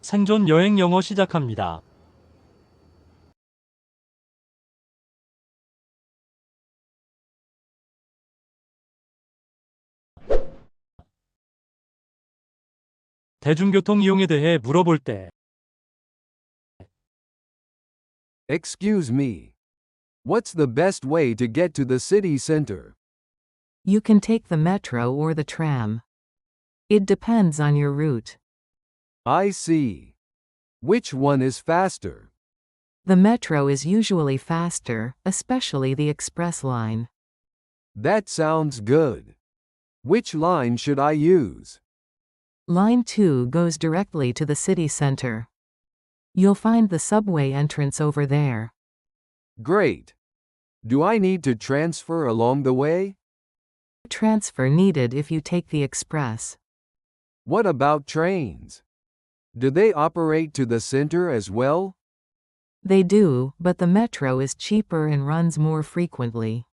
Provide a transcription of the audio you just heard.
생존 여행 영어 시작합니다. 대중교통 이용에 대해 물어볼 때 Excuse me. What's the best way to get to the city center? You can take the metro or the tram. It depends on your route. I see. Which one is faster? The metro is usually faster, especially the express line. That sounds good. Which line should I use? Line 2 goes directly to the city center. You'll find the subway entrance over there. Great. Do I need to transfer along the way? Transfer needed if you take the express. What about trains? Do they operate to the center as well? They do, but the metro is cheaper and runs more frequently.